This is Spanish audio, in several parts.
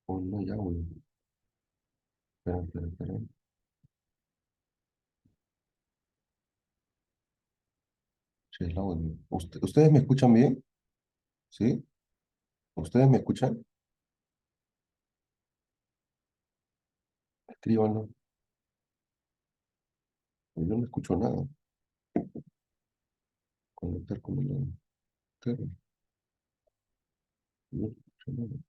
Oh, no, ya, güey. Espera, espera, espera. Sí, el audio. ¿Ustedes me escuchan bien? ¿Sí? ¿Ustedes me escuchan? Escríbanlo. Yo no escucho nada. Conectar con el audio. Claro, no escucho nada.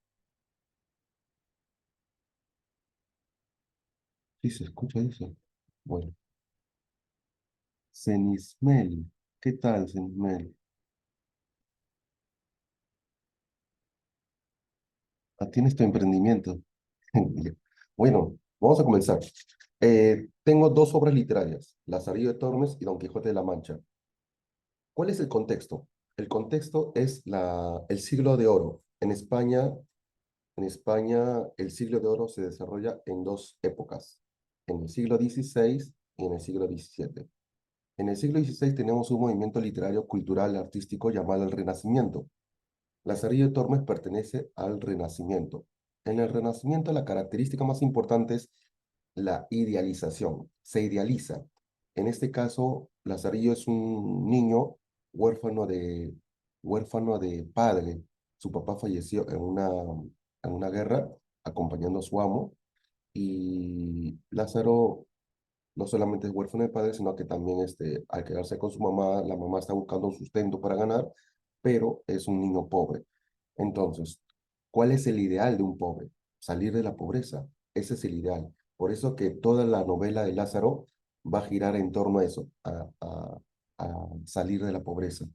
Sí, se escucha eso. Bueno, Cenismel. ¿Qué tal, Cenismel? Ah, ¿tienes tu emprendimiento? Ya. Bueno, vamos a comenzar. Tengo dos obras literarias, Lazarillo de Tormes y Don Quijote de la Mancha. ¿Cuál es el contexto? El contexto es el siglo de oro. En España, el siglo de oro se desarrolla en dos épocas, en el siglo XVI y en el siglo XVII. En el siglo XVI tenemos un movimiento literario, cultural, artístico llamado el Renacimiento. Lazarillo de Tormes pertenece al Renacimiento. En el Renacimiento la característica más importante es la idealización. Se idealiza. En este caso, Lazarillo es un niño huérfano huérfano de padre. Su papá falleció en una guerra acompañando a su amo y Lázaro no solamente es huérfano de padre, sino que también al quedarse con su mamá, la mamá está buscando un sustento para ganar, pero es un niño pobre. Entonces, ¿cuál es el ideal de un pobre? Salir de la pobreza. Ese es el ideal. Por eso que toda la novela de Lázaro va a girar en torno a eso, a salir de la pobreza.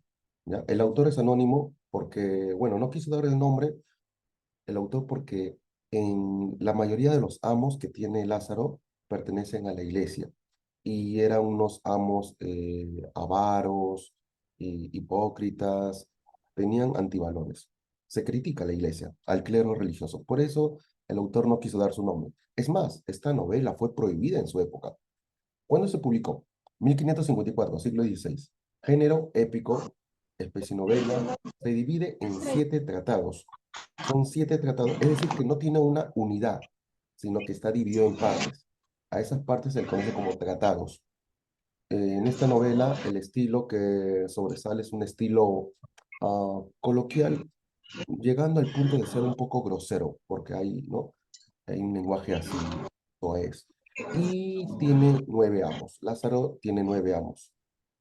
¿Ya? El autor es anónimo porque, bueno, no quiso dar el nombre, el autor porque en la mayoría de los amos que tiene Lázaro pertenecen a la iglesia y eran unos amos avaros, hipócritas, tenían antivalores. Se critica a la iglesia, al clero religioso. Por eso el autor no quiso dar su nombre. Es más, esta novela fue prohibida en su época. ¿Cuándo se publicó? 1554, siglo XVI. Género épico, especie novela. Se divide en 7 tratados. Son 7 tratados, es decir, que no tiene una unidad, sino que está dividido en partes. A esas partes se le conoce como tratados. En esta novela, el estilo que sobresale es un estilo coloquial, llegando al punto de ser un poco grosero, porque ¿no? Hay un lenguaje así, es. Y tiene 9 amos. Lázaro tiene 9 amos.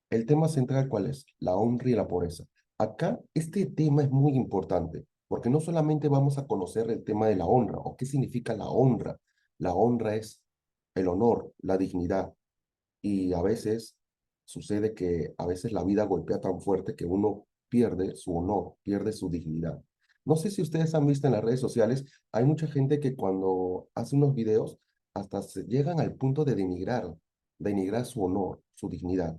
El tema central, ¿cuál es? La honra y la pobreza. Acá, este tema es muy importante, porque no solamente vamos a conocer el tema de la honra, o qué significa la honra. La honra es el honor, la dignidad, y a veces sucede que a veces la vida golpea tan fuerte que uno pierde su honor, pierde su dignidad. No sé si ustedes han visto en las redes sociales, hay mucha gente que cuando hace unos videos hasta se llegan al punto de denigrar su honor, su dignidad.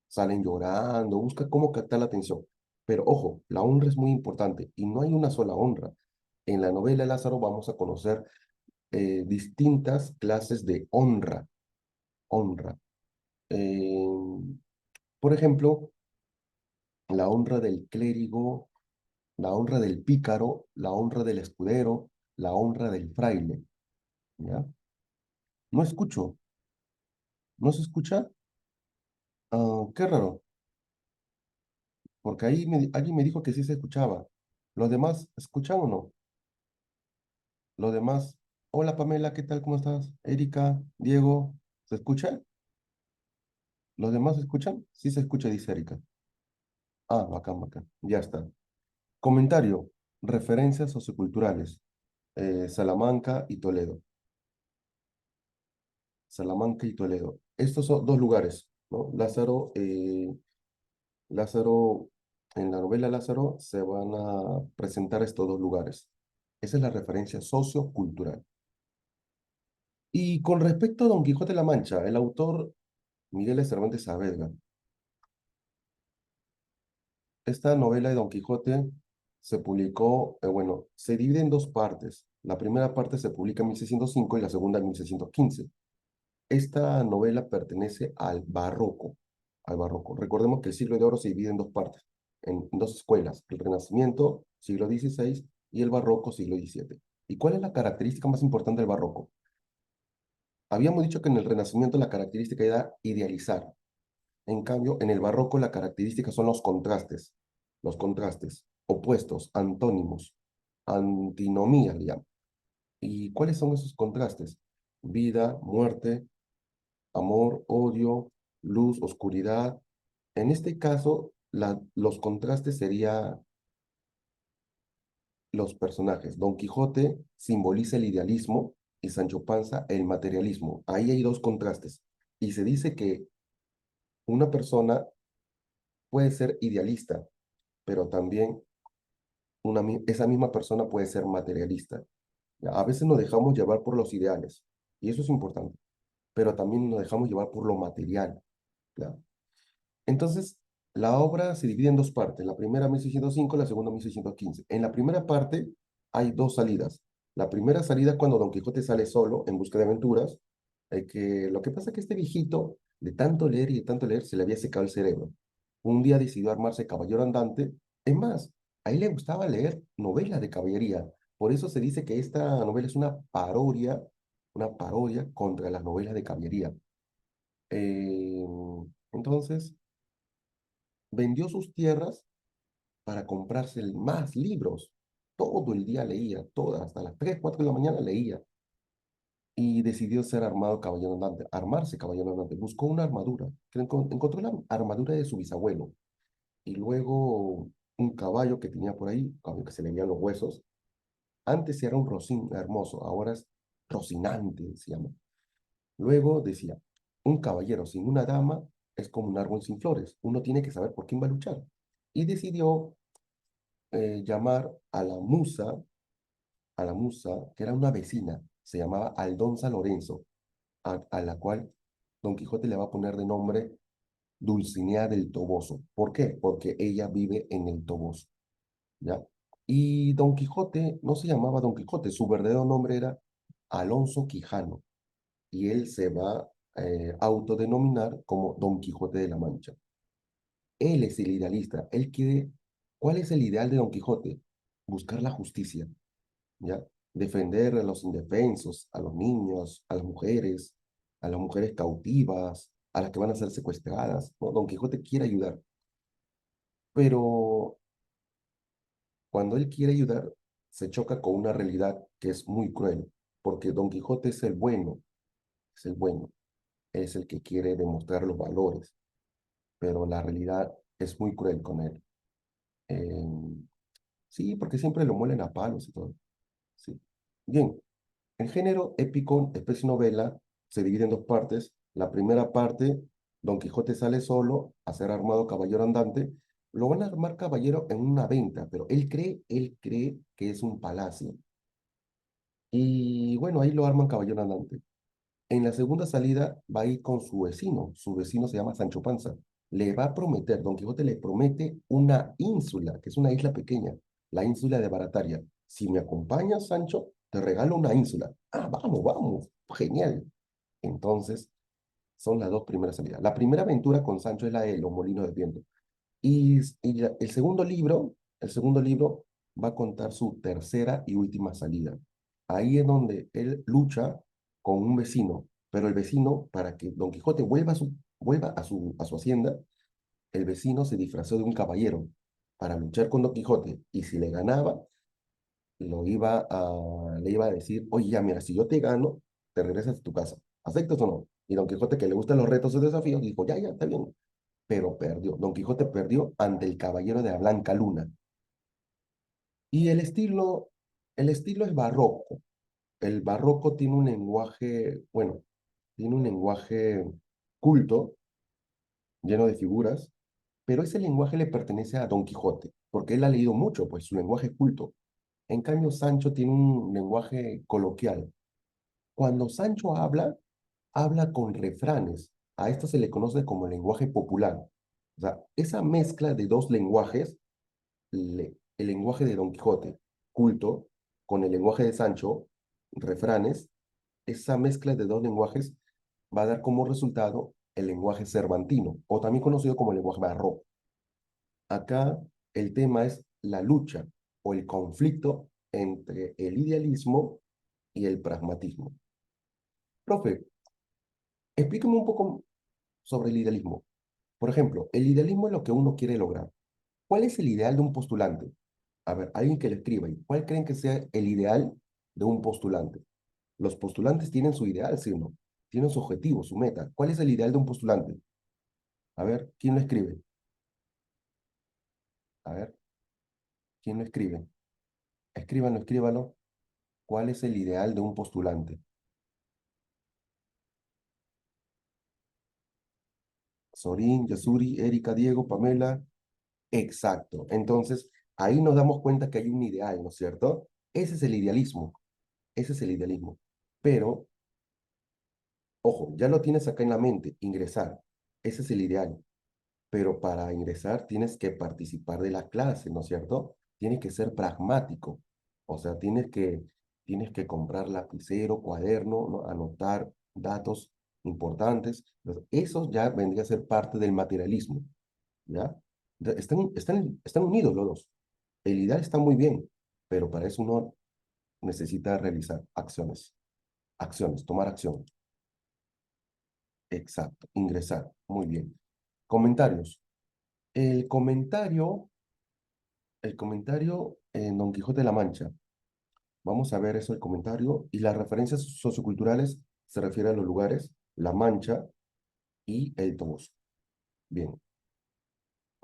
Salen llorando, buscan cómo captar la atención. Pero ojo, la honra es muy importante y no hay una sola honra. En la novela de Lázaro vamos a conocer distintas clases de honra. Honra. Eh, por ejemplo, la honra del clérigo, la honra del pícaro, la honra del escudero, la honra del fraile. ¿Ya? No escucho. ¿No se escucha? Ah, qué raro, porque ahí alguien me dijo que sí se escuchaba. ¿Los demás escuchan o no? Los demás, hola Pamela, ¿qué tal? ¿Cómo estás? Erika, Diego, ¿se escucha? ¿Los demás escuchan? Sí se escucha, dice Erika. Ah, bacán, bacán. Ya está. Comentario. Referencias socioculturales. Salamanca y Toledo. Salamanca y Toledo. Estos son dos lugares, ¿no? Lázaro, en la novela Lázaro se van a presentar estos dos lugares. Esa es la referencia sociocultural. Y con respecto a Don Quijote de la Mancha, el autor Miguel de Cervantes Saavedra. Esta novela de Don Quijote se publicó, bueno, se divide en dos partes. La primera parte se publica en 1605 y la segunda en 1615. Esta novela pertenece al barroco, al barroco. Recordemos que el siglo de oro se divide en dos partes, en dos escuelas, el Renacimiento, siglo XVI, y el barroco, siglo XVII. ¿Y cuál es la característica más importante del barroco? Habíamos dicho que en el Renacimiento la característica era idealizar. En cambio, en el barroco la característica son los contrastes, opuestos, antónimos, antinomía, le llaman. ¿Y cuáles son esos contrastes? Vida, muerte, amor, odio, luz, oscuridad. En este caso, los contrastes serían los personajes. Don Quijote simboliza el idealismo y Sancho Panza el materialismo. Ahí hay dos contrastes. Y se dice que una persona puede ser idealista, pero también esa misma persona puede ser materialista. ¿Ya? A veces nos dejamos llevar por los ideales, y eso es importante, pero también nos dejamos llevar por lo material. ¿Ya? Entonces, la obra se divide en dos partes, la primera 1605, la segunda 1615. En la primera parte hay dos salidas. La primera salida es cuando Don Quijote sale solo en busca de aventuras, que lo que pasa es que este viejito, de tanto leer y de tanto leer, se le había secado el cerebro. Un día decidió armarse caballero andante. Es más, a él le gustaba leer novelas de caballería. Por eso se dice que esta novela es una parodia contra las novelas de caballería. Eh, entonces, vendió sus tierras para comprarse más libros. Todo el día leía, hasta las 3 4 de la mañana leía. Y decidió ser armado caballero andante, armarse caballero andante. Buscó una armadura, encontró la armadura de su bisabuelo. Y luego un caballo que tenía por ahí, caballo que se le veían los huesos. Antes era un rocín hermoso, ahora es rocinante, se llama. Luego decía, un caballero sin una dama es como un árbol sin flores. Uno tiene que saber por quién va a luchar. Y decidió llamar a la musa, que era una vecina, se llamaba Aldonza Lorenzo, a la cual Don Quijote le va a poner de nombre Dulcinea del Toboso. ¿Por qué? Porque ella vive en el Toboso, ¿ya? Y Don Quijote no se llamaba Don Quijote, su verdadero nombre era Alonso Quijano, y él se va a autodenominar como Don Quijote de la Mancha. Él es el idealista, él quiere... ¿Cuál es el ideal de Don Quijote? Buscar la justicia, ¿ya? Defender a los indefensos, a los niños, a las mujeres cautivas, a las que van a ser secuestradas, ¿no? Don Quijote quiere ayudar, pero cuando él quiere ayudar, se choca con una realidad que es muy cruel, porque Don Quijote es el bueno, es el que quiere demostrar los valores, pero la realidad es muy cruel con él. Eh, sí, porque siempre lo muelen a palos y todo. Sí. Bien, el género épico, especie novela, se divide en dos partes. La primera parte, Don Quijote sale solo a ser armado caballero andante. Lo van a armar caballero en una venta, pero él cree que es un palacio. Y bueno, ahí lo arman caballero andante. En la segunda salida va a ir con su vecino se llama Sancho Panza. Le va a prometer, Don Quijote le promete una ínsula, que es una isla pequeña, la ínsula de Barataria. Si me acompañas, Sancho, te regalo una ínsula. Ah, vamos, vamos, genial. Entonces, son las dos primeras salidas. La primera aventura con Sancho es la de los molinos de viento. El segundo libro va a contar su tercera y última salida. Ahí es donde él lucha con un vecino, pero el vecino, para que Don Quijote vuelva a su hacienda, el vecino se disfrazó de un caballero para luchar con Don Quijote, y si le ganaba, le iba a decir, oye, ya mira, si yo te gano, te regresas a tu casa. ¿Aceptas o no? Y Don Quijote, que le gustan los retos y desafíos, dijo, ya, ya, está bien, pero perdió. Don Quijote perdió ante el caballero de la Blanca Luna. Y el estilo es barroco. El barroco tiene un lenguaje, bueno, tiene un lenguaje culto, lleno de figuras, pero ese lenguaje le pertenece a Don Quijote, porque él ha leído mucho, pues su lenguaje es culto. En cambio, Sancho tiene un lenguaje coloquial. Cuando Sancho habla, habla con refranes. A esto se le conoce como lenguaje popular. O sea, esa mezcla de dos lenguajes, el lenguaje de Don Quijote, culto, con el lenguaje de Sancho, refranes, esa mezcla de dos lenguajes va a dar como resultado el lenguaje cervantino, o también conocido como el lenguaje barroco. Acá el tema es la lucha o el conflicto entre el idealismo y el pragmatismo. Profe, explíqueme un poco sobre el idealismo. Por ejemplo, el idealismo es lo que uno quiere lograr. ¿Cuál es el ideal de un postulante? A ver, alguien que lo escriba. ¿Cuál creen que sea el ideal de un postulante? Los postulantes tienen su ideal, ¿sí o no? Tienen su objetivo, su meta. ¿Cuál es el ideal de un postulante? A ver, ¿quién lo escribe? A ver, ¿quién lo escribe? Escríbanlo, escríbanlo. ¿Cuál es el ideal de un postulante? Sorín, Yasuri, Erika, Diego, Pamela. Exacto. Entonces, ahí nos damos cuenta que hay un ideal, ¿no es cierto? Ese es el idealismo. Ese es el idealismo. Pero, ojo, ya lo tienes acá en la mente, ingresar. Ese es el ideal. Pero para ingresar tienes que participar de la clase, ¿no es cierto? Tienes que ser pragmático. O sea, tienes que comprar lapicero, cuaderno, ¿no? Anotar datos importantes. Entonces, eso ya vendría a ser parte del materialismo, ¿ya? Están unidos los dos. El ideal está muy bien, pero para eso uno necesita realizar acciones. Acciones, tomar acción. Exacto, ingresar. Muy bien. Comentarios. El comentario, el comentario en Don Quijote de la Mancha. Vamos a ver eso, el comentario. Y las referencias socioculturales se refieren a los lugares, La Mancha y el Toboso. Bien.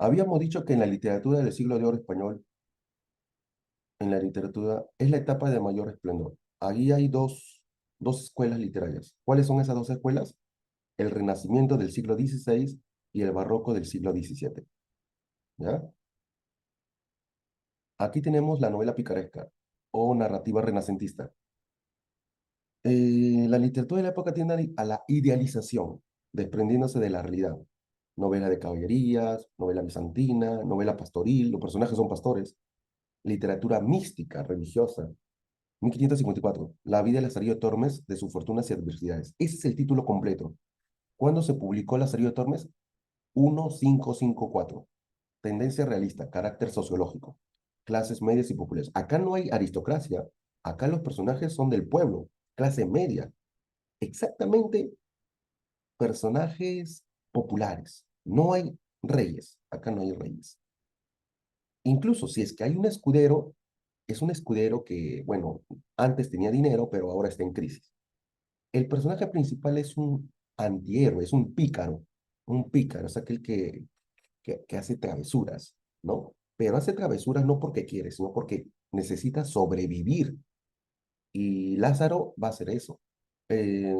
Habíamos dicho que en la literatura del siglo de oro español, en la literatura, es la etapa de mayor esplendor. Allí hay dos escuelas literarias. ¿Cuáles son esas dos escuelas? El Renacimiento del siglo XVI y el Barroco del siglo XVII. ¿Ya? Aquí tenemos la novela picaresca o narrativa renacentista. La literatura de la época tiende a la idealización, desprendiéndose de la realidad. Novela de caballerías, novela bizantina, novela pastoril, los personajes son pastores. Literatura mística, religiosa. 1554, La vida de Lazarillo Tormes, de sus fortunas y adversidades. Ese es el título completo. ¿Cuándo se publicó Lazarillo Tormes? 1554. Tendencia realista, carácter sociológico, clases medias y populares. Acá no hay aristocracia, acá los personajes son del pueblo, clase media. Exactamente personajes populares. No hay reyes, acá no hay reyes. Incluso si es que hay un escudero, es un escudero que, bueno, antes tenía dinero, pero ahora está en crisis. El personaje principal es un antihéroe, es un pícaro, es aquel que hace travesuras, ¿no? Pero hace travesuras no porque quiere, sino porque necesita sobrevivir. Y Lázaro va a hacer eso. Eh,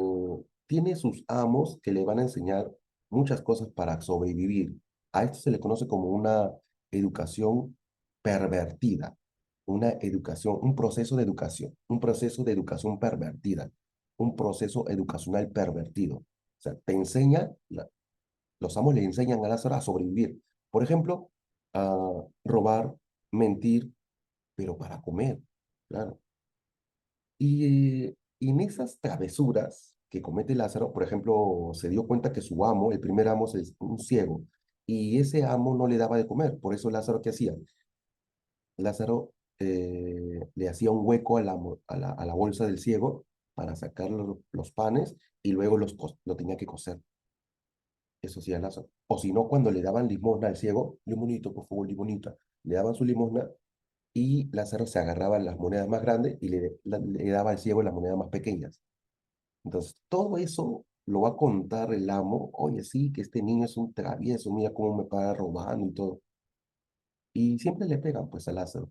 Tiene sus amos que le van a enseñar muchas cosas para sobrevivir. A esto se le conoce como una educación pervertida, una educación, un proceso de educación pervertida, un proceso educacional pervertido. O sea, los amos le enseñan a Lázaro a sobrevivir. Por ejemplo, a robar, mentir, pero para comer, claro. Y en esas travesuras que comete Lázaro, por ejemplo, se dio cuenta que su amo, el primer amo, es un ciego, y ese amo no le daba de comer. Por eso Lázaro, ¿qué hacía? Lázaro le hacía un hueco a la bolsa del ciego para sacar los panes y luego lo tenía que cocer. Eso hacía Lázaro. O si no, cuando le daban limosna al ciego, limonito, por favor, limonita, le daban su limosna y Lázaro se agarraba las monedas más grandes y le daba al ciego las monedas más pequeñas. Entonces, todo eso lo va a contar el amo. Oye, sí, que este niño es un travieso, mira cómo me para robando y todo. Y siempre le pegan, pues, a Lázaro.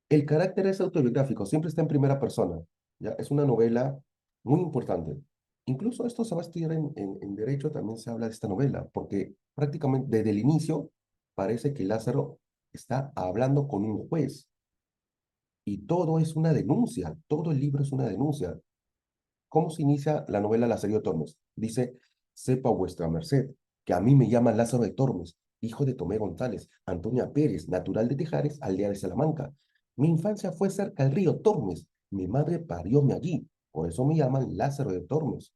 El carácter es autobiográfico, siempre está en primera persona. ¿Ya? Es una novela muy importante. Incluso esto se va a estudiar en Derecho, también se habla de esta novela, porque prácticamente desde el inicio parece que Lázaro está hablando con un juez y todo es una denuncia, todo el libro es una denuncia. ¿Cómo se inicia la novela Lazarillo Tormes? Dice, sepa vuestra merced, que a mí me llaman Lázaro de Tormes, hijo de Tomé González, Antonia Pérez, natural de Tejares, aldea de Salamanca. Mi infancia fue cerca del río Tormes, mi madre parióme allí, por eso me llaman Lázaro de Tormes.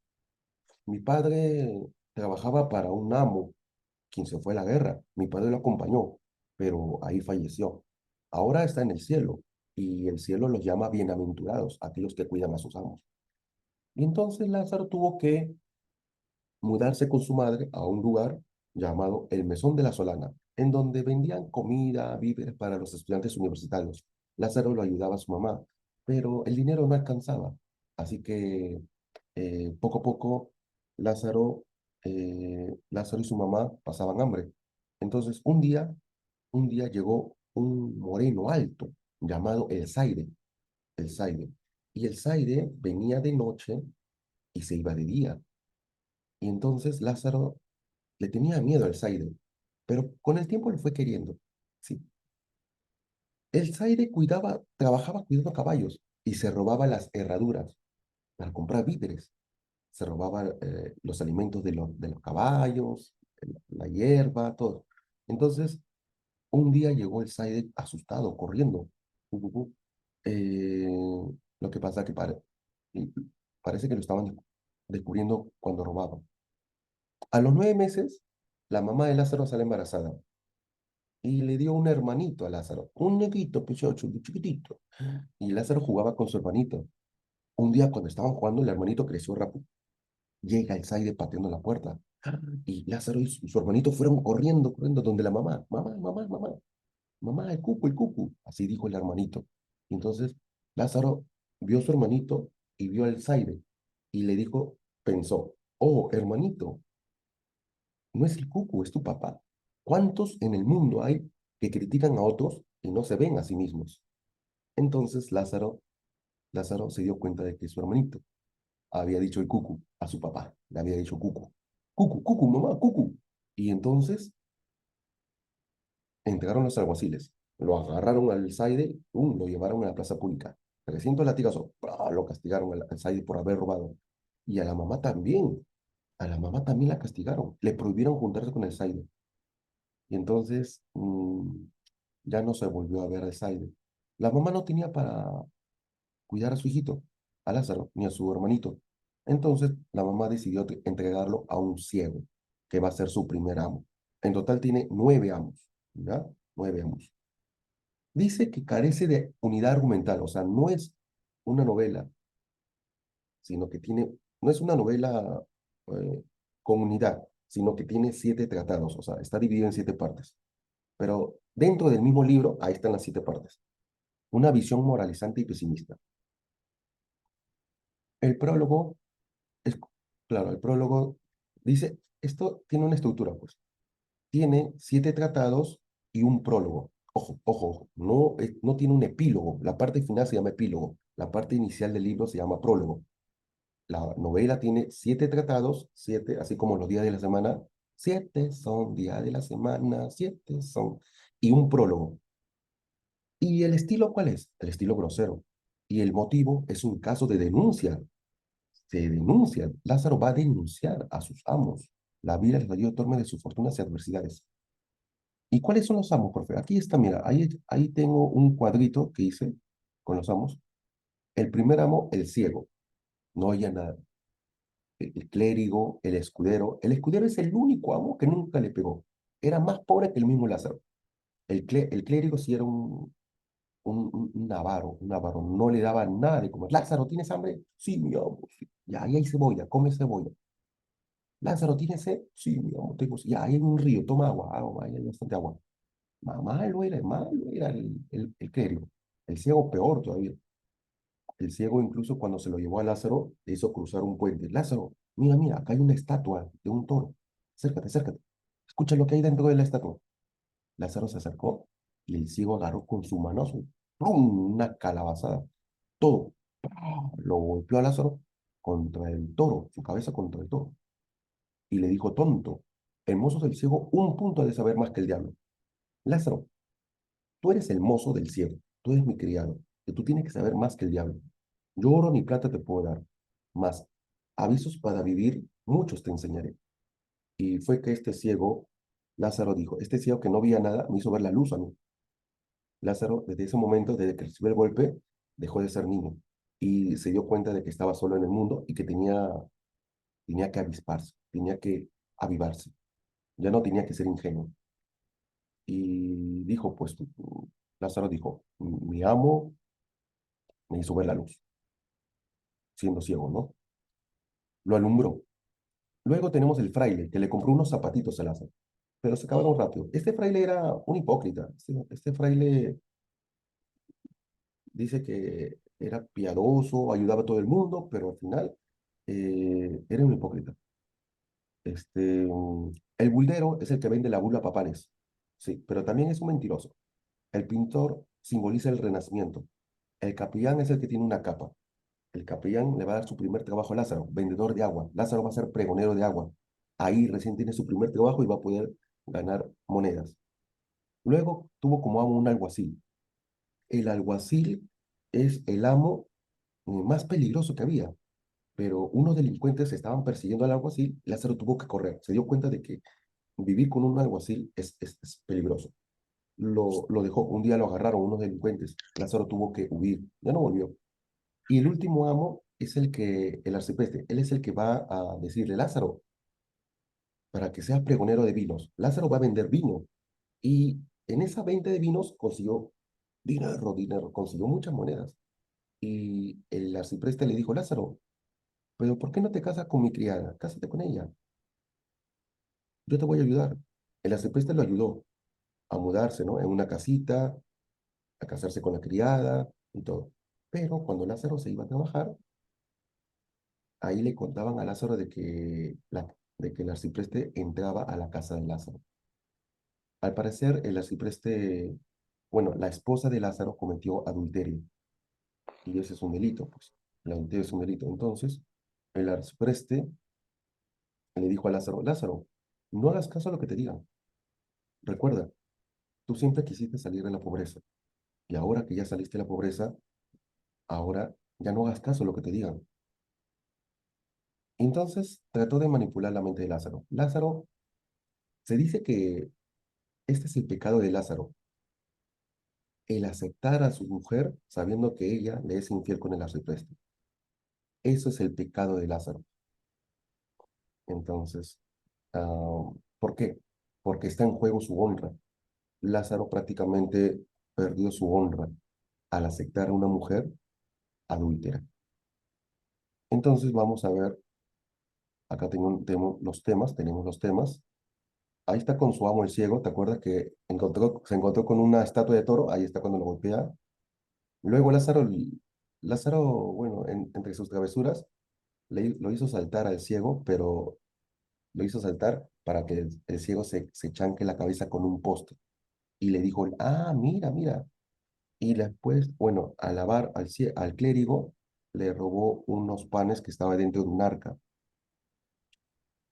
Mi padre trabajaba para un amo, quien se fue a la guerra. Mi padre lo acompañó, pero ahí falleció. Ahora está en el cielo y el cielo los llama bienaventurados, aquellos que cuidan a sus amos. Y entonces Lázaro tuvo que mudarse con su madre a un lugar llamado el Mesón de la Solana, en donde vendían comida, víveres para los estudiantes universitarios. Lázaro lo ayudaba a su mamá, pero el dinero no alcanzaba. Así que poco a poco Lázaro y su mamá pasaban hambre. Entonces un día llegó un moreno alto llamado el Zaire. Y el Zaire venía de noche y se iba de día. Y entonces Lázaro le tenía miedo al Zaire, pero con el tiempo lo fue queriendo. Sí. El Zaire trabajaba cuidando caballos y se robaba las herraduras para comprar víveres. Se robaba los alimentos de los caballos, la hierba, todo. Entonces, un día llegó el Zaire asustado, corriendo. Uh, uh, uh. Eh, lo que pasa que y parece que lo estaban descubriendo cuando robaban. A los 9 meses, la mamá de Lázaro sale embarazada y le dio un hermanito a Lázaro, un negrito, pechocho, chiquitito. Y Lázaro jugaba con su hermanito. Un día, cuando estaban jugando, el hermanito creció rápido. Llega el Zaide pateando la puerta. Y Lázaro y su hermanito fueron corriendo, corriendo, donde la mamá. Mamá, mamá, mamá, mamá, el cucu, el cucu. Así dijo el hermanito. Y entonces Lázaro vio a su hermanito y vio al Zaide. Y le dijo, pensó, oh, hermanito, no es el cucu, es tu papá. ¿Cuántos en el mundo hay que critican a otros y no se ven a sí mismos? Entonces Lázaro se dio cuenta de que su hermanito había dicho el cucu a su papá. Le había dicho cucu. Cucu, cucu, mamá, cucu. Y entonces entregaron los alguaciles. Lo agarraron al Zaide, lo llevaron a la plaza pública. 300 latigazos. ¡Pra! Lo castigaron al Zaide por haber robado. Y a la mamá también. A la mamá también la castigaron. Le prohibieron juntarse con el Zaide. Y entonces ya no se volvió a ver al Zaide. La mamá no tenía para cuidar a su hijito, a Lázaro, ni a su hermanito. Entonces la mamá decidió entregarlo a un ciego, que va a ser su primer amo. En total tiene 9 amos, ¿ya? 9 amos. Dice que carece de unidad argumental, o sea, no es una novela, sino que no es una novela eh, con unidad, sino que tiene 7 tratados, o sea, está dividido en 7 partes. Pero dentro del mismo libro, ahí están las 7 partes. Una visión moralizante y pesimista. El prólogo es, claro, el prólogo dice, esto tiene una estructura, pues. Tiene 7 tratados y un prólogo. Ojo, ojo, ojo, no, no tiene un epílogo. La parte final se llama epílogo. La parte inicial del libro se llama prólogo. La novela tiene 7 tratados, 7, así como los días de la semana. 7 son días de la semana, 7 son. Y un prólogo. ¿Y el estilo cuál es? El estilo grosero. Y el motivo es un caso de denuncia. Se denuncia. Lázaro va a denunciar a sus amos. La vida les dio torme de sus fortunas y adversidades. ¿Y cuáles son los amos, profe? Aquí está, mira, ahí tengo un cuadrito que hice con los amos. El primer amo, el ciego. No oía nada. El clérigo, el escudero. El escudero es el único amo que nunca le pegó. Era más pobre que el mismo Lázaro. El clérigo sí era un avaro, un avaro. No le daba nada de comer. Lázaro, ¿tienes hambre? Sí, mi amo. Sí. Ya, ahí hay cebolla, come cebolla. Lázaro, ¿tienes sed? Sí, mi amor, tengo sed. Ya, ahí hay un río, toma agua, agua, ahí hay bastante agua. Malo era el clérigo. El ciego peor todavía. El ciego incluso cuando se lo llevó a Lázaro, le hizo cruzar un puente. Lázaro, mira, mira, acá hay una estatua de un toro. Acércate, acércate. Escucha lo que hay dentro de la estatua. Lázaro se acercó y el ciego agarró con su manoso, ¡pum! Una calabazada. Todo. ¡Pah! Lo golpeó a Lázaro contra el toro, su cabeza contra el toro. Y le dijo, tonto, el mozo del ciego un punto ha de saber más que el diablo. Lázaro, tú eres el mozo del ciego, tú eres mi criado, y tú tienes que saber más que el diablo. Yo oro ni plata te puedo dar, mas avisos para vivir muchos te enseñaré. Y fue que este ciego, Lázaro dijo, este ciego que no veía nada, me hizo ver la luz a mí. Lázaro, desde ese momento, desde que recibió el golpe, dejó de ser niño y se dio cuenta de que estaba solo en el mundo y que tenía que avisparse, tenía que avivarse, ya no tenía que ser ingenuo. Y dijo, pues, Lázaro dijo, mi amo me hizo ver la luz, siendo ciego, ¿no? Lo alumbró. Luego tenemos el fraile, que le compró unos zapatitos a Lázaro, pero se acabaron rápido. Este fraile era un hipócrita. Este fraile dice que era piadoso, ayudaba a todo el mundo, pero al final era un hipócrita. El buldero es el que vende la bula papanes, sí, pero también es un mentiroso. El pintor simboliza el renacimiento. El capellán es el que tiene una capa. El capellán le va a dar su primer trabajo a Lázaro, vendedor de agua. Lázaro va a ser pregonero de agua. Ahí recién tiene su primer trabajo y va a poder ganar monedas. Luego tuvo como amo un alguacil. El alguacil es el amo más peligroso que había, pero unos delincuentes estaban persiguiendo al alguacil. Lázaro tuvo que correr. Se dio cuenta de que vivir con un alguacil es peligroso. Lo dejó. Un día lo agarraron unos delincuentes. Lázaro tuvo que huir. Ya no volvió. Y el último amo es el arcipreste. Él es el que va a decirle, Lázaro, para que seas pregonero de vinos. Lázaro va a vender vino. Y en esa venta de vinos consiguió dinero, consiguió muchas monedas. Y el arcipreste le dijo, Lázaro, pero ¿por qué no te casas con mi criada? Cásate con ella. Yo te voy a ayudar. El arcipreste lo ayudó a mudarse, ¿no? En una casita, a casarse con la criada y todo. Pero cuando Lázaro se iba a trabajar, ahí le contaban a Lázaro de que el arcipreste entraba a la casa de Lázaro. Al parecer, el arcipreste, bueno, la esposa de Lázaro cometió adulterio y ese es un delito, pues. El adulterio es un delito. Entonces, el arcipreste le dijo a Lázaro, Lázaro, no hagas caso a lo que te digan. Recuerda, tú siempre quisiste salir de la pobreza y ahora que ya saliste de la pobreza, ahora ya no hagas caso a lo que te digan. Entonces, trató de manipular la mente de Lázaro. Lázaro, se dice que este es el pecado de Lázaro, el aceptar a su mujer sabiendo que ella le es infiel con el arcipreste. Eso es el pecado de Lázaro. Entonces, ¿por qué? Porque está en juego su honra. Lázaro prácticamente perdió su honra al aceptar a una mujer adúltera. Entonces vamos a ver, acá tenemos los temas. Ahí está con su amo el ciego, ¿te acuerdas que se encontró con una estatua de toro? Ahí está cuando lo golpea. Luego Lázaro, bueno, entre sus travesuras, lo hizo saltar al ciego, pero lo hizo saltar para que el ciego se chanque la cabeza con un poste. Y le dijo, ah, mira, mira. Y después, bueno, al lavar al clérigo, le robó unos panes que estaba dentro de un arca.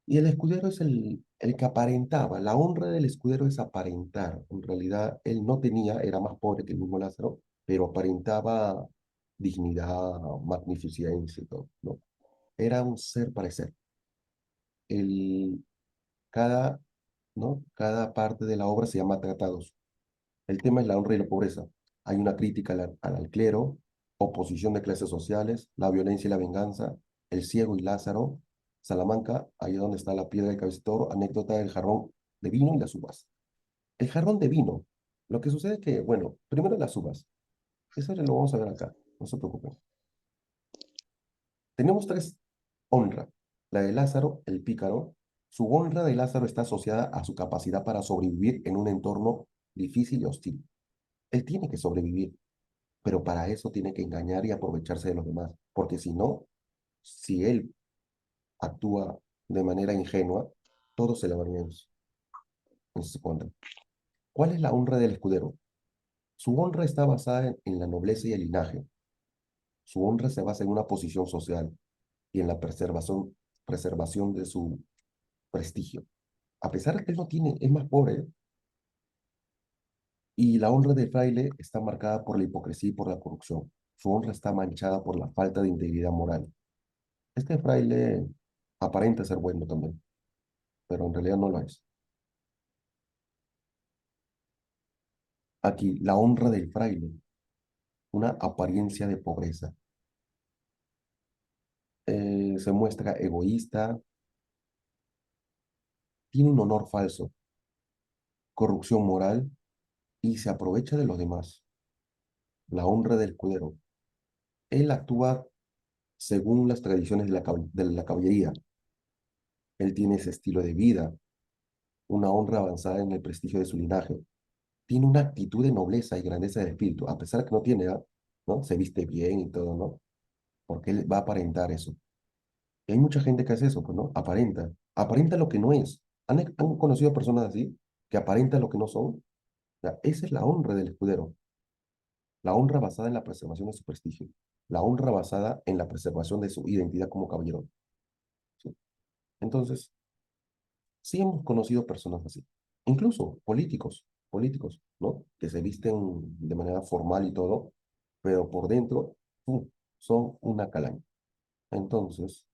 Y el escudero es el que aparentaba. La honra del escudero es aparentar. En realidad, él no tenía, era más pobre que el mismo Lázaro, pero aparentaba dignidad, magnificencia y todo, ¿no? Era un ser para ser. El, cada, ¿no? Cada parte de la obra se llama tratados. El tema es la honra y la pobreza. Hay una crítica al clero, oposición de clases sociales, la violencia y la venganza, el ciego y Lázaro, Salamanca, ahí es donde está la piedra del cabecitoro, anécdota del jarrón de vino y las uvas. El jarrón de vino, lo que sucede es que, bueno, primero las uvas, eso lo vamos a ver acá, no se preocupen. Tenemos tres honras. La de Lázaro, el pícaro. Su honra de Lázaro está asociada a su capacidad para sobrevivir en un entorno difícil y hostil. Él tiene que sobrevivir, pero para eso tiene que engañar y aprovecharse de los demás, porque si no, si él actúa de manera ingenua, todos se le van en su contra. ¿Cuál es la honra del escudero? Su honra está basada en la nobleza y el linaje. Su honra se basa en una posición social y en la preservación de su prestigio. A pesar de que él no tiene, es más pobre, y la honra del fraile está marcada por la hipocresía y por la corrupción. Su honra está manchada por la falta de integridad moral. Este fraile aparenta ser bueno también, pero en realidad no lo es. Aquí, la honra del fraile, una apariencia de pobreza. Se muestra egoísta, tiene un honor falso, corrupción moral y se aprovecha de los demás. La honra del escudero. Él actúa según las tradiciones de la caballería. Él tiene ese estilo de vida, una honra avanzada en el prestigio de su linaje. Tiene una actitud de nobleza y grandeza de espíritu, a pesar que no tiene, ¿ah? ¿No? Se viste bien y todo, ¿no? Porque él va a aparentar eso. Y hay mucha gente que hace eso, pues, ¿no? Aparenta. Aparenta lo que no es. ¿Han conocido personas así? Que aparentan lo que no son. O sea, esa es la honra del escudero. La honra basada en la preservación de su prestigio. La honra basada en la preservación de su identidad como caballero. ¿Sí? Entonces, sí hemos conocido personas así. Incluso políticos, ¿no? Que se visten de manera formal y todo, pero por dentro, son una calaña. Entonces,